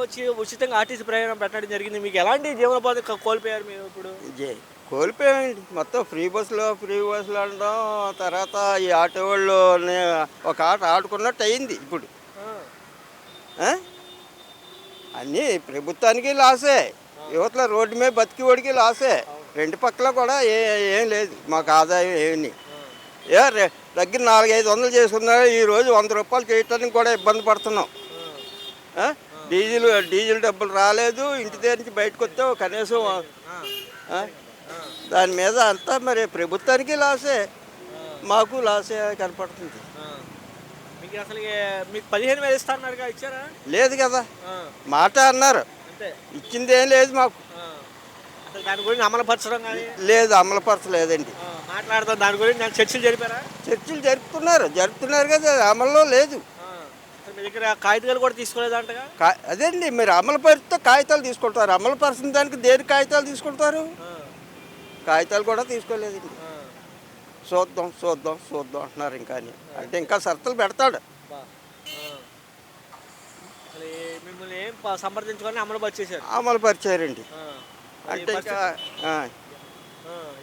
వచ్చి ఉచితంగా ఆర్టీసీ ప్రయాణం పెట్టడం జరిగింది. మీకు ఎలాంటి జీవనోపాధి కోల్పోయారు మీరు ఇప్పుడు? జే కోల్పోయామండి. మొత్తం ఫ్రీ బస్సులు అనడం, తర్వాత ఈ ఆటో వాళ్ళు ఒక ఆట ఆడుకున్నట్టు అయింది ఇప్పుడు. ఆ! ఆ? అన్నీ ప్రభుత్వానికి లాసే, ఆ! యువతల రోడ్డు మీద బతికేవాడికి లాసే. అవును. రెండు పక్కల కూడా ఏం లేదు మాకు ఆదాయం ఏమి. ఆ! దగ్గర 400-500 చేసుకున్నారు, ఈరోజు రూపాయలు చేయటానికి కూడా ఇబ్బంది పడుతున్నాం. ఆ! ఆ? ఆ! డీజిల్ డబ్బులు రాలేదు, ఇంటి దగ్గర నుంచి బయటకు వస్తే కనీసం ఆ! ఆ? ఆ! దాని మీద అంతా మరి ప్రభుత్వానికి లాసే, ఆ! మాకు లాసే కనపడుతుంది. ఆ! మీకు అసలు మీకు 15,000 ఇస్తా అన్నారుగా, ఇచ్చారా? లేదు కదా, ఆ! మాట అన్నారు, అంతే. ఇచ్చింది ఏం లేదు మాకు. ఆ! అసలు దాని గురించి అమలుపరచడం కానీ లేదు, అమలుపరచలేదండి. మాట్లాడదాం దాని గురించి నేను చర్చలు జరిపారా? చర్చలు జరుపుతున్నారు కదా, అమల్లో లేదు. ఆ! అసలు మీ దగ్గర కాగితాలు కూడా తీసుకోలేదంటగా? అదేండి, మీరు అమలు పరిస్తే కాగితాలు తీసుకుంటారు, అమలు పరిచిన దానికి దేని కాగితాలు తీసుకుంటారు? ఆ! కాగితాలు కూడా తీసుకోలేదండి. ఆ! చూద్దాం అంటున్నారు. ఇంకా అంటే ఇంకా షరతులు పెడతాడు. అబ్బా! ఆ! అసలు మిమ్మల్ని ఏం సంప్రదించుకొని అమలు పరిచేశారు. అమలు పరిచారండి. ఆ! అంటే ఇంకా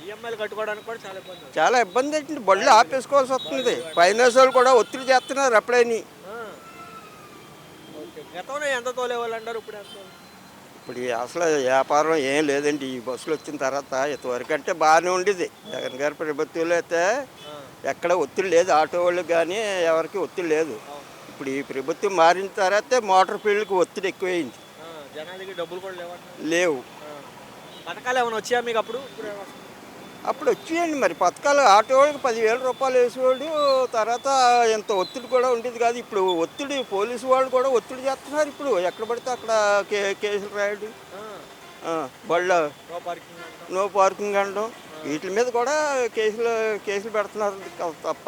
ఈఎంఐలు కట్టుకోవడానికి కూడా చాలా ఇబ్బంది. చాలా ఇబ్బంది ఏంటండి, బళ్ళు ఆపేసుకోవాల్సి వస్తుంది. ఫైనాన్స్ వాళ్ళు కూడా ఒత్తిడి చేస్తున్నారు అప్పుడేని. ఆ! ఓకే. గతంలో ఎంత తోలేవాళ్ళు అంటారు, ఇప్పుడు ఎంత? ఇప్పుడు అసలు వ్యాపారం ఏం లేదండి ఈ బస్సులు వచ్చిన తర్వాత. ఇంతవరకు అంటే బాగానే ఉండేది, జగన్ గారి ప్రభుత్వంలో అయితే ఆ! ఎక్కడ ఒత్తిడి లేదు, ఆటో వాళ్ళకి కానీ ఎవరికి ఒత్తిడి లేదు. అవును. ఇప్పుడు ఈ ప్రభుత్వం మారిన తర్వాత మోటార్ ఫీల్డ్కి ఒత్తిడి ఎక్కువైంది. ఆ! జనాల దగ్గర డబ్బులు కూడా లేవంటున్నారు. లేవు. ఆ! పథకాలు ఏమైనా వచ్చాయా మీకు అప్పుడు? ఇప్పుడు ఏమైనా వస్తున్నాయా? అప్పుడు వచ్చేయండి మరి పథకాలు, ఆటో వాళ్ళకి 10,000 రూపాయలు వేసేవాడు. తర్వాత ఇంత ఒత్తిడి కూడా ఉండేది కాదు. ఇప్పుడు ఒత్తిడి, పోలీసు వాళ్ళు కూడా ఒత్తిడి చేస్తున్నారు. ఇప్పుడు ఎక్కడ పడితే అక్కడ కేసులు రాయడం, ఆ! బళ్ళ నో పార్కింగ్ అంటాం. నో పార్కింగ్ అనడం, వీటి మీద కూడా కేసులు పెడుతున్నారు తప్ప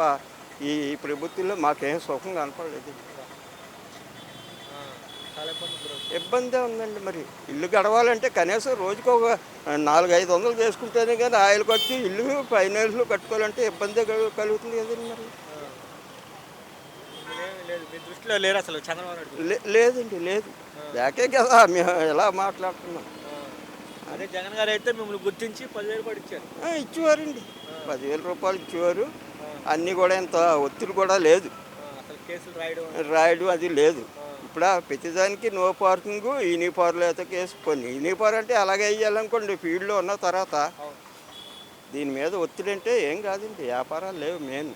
ఈ ప్రభుత్వంలో మాకేం సుఖం కనపడలేదు. ఆ! చాలా ఇబ్బంది గురవుతుంది. ఇబ్బందే ఉందండి. మరి ఇల్లు గడవాలంటే కనీసం రోజుకు ఒక 400-500 చేసుకుంటేనే కానీ ఆయిల్ ఖర్చు, ఇల్లు ఫైనాన్స్లో కట్టుకోవాలంటే ఇబ్బందే కలుగుతుంది కదండి. మరి ఆ! మీరేమీ లేదు, మీ దృష్టిలో లేరు అసలు చంద్రబాబు నాయుడు. లేదండి, లేదు. లేకే కదా మేము ఎలా మాట్లాడుతున్నాం. ఆ! అదే జగన్ గారు అయితే మిమ్మల్ని గుర్తించి 10,000 కూడా ఇచ్చారు. ఇచ్చేవారండి, ఆ! 10,000 రూపాయలు ఇచ్చేవారు. ఆ! అన్నీ కూడా ఇంత ఒత్తిడి కూడా లేదు, అసలు కేసులు రాయడం. రాయడం అది లేదు. ఆ! ఇప్పుడు ప్రతిదానికి నో పార్కింగ్, ఈనీపార్లు అయితే కేసు. కొన్ని ఈనీపార్ అంటే అలాగే వేయాలనుకోండి ఫీల్డ్లో ఉన్న తర్వాత. అవును. దీని మీద ఒత్తిడి అంటే ఏం కాదండి, వ్యాపారాలు లేవు మెయిన్.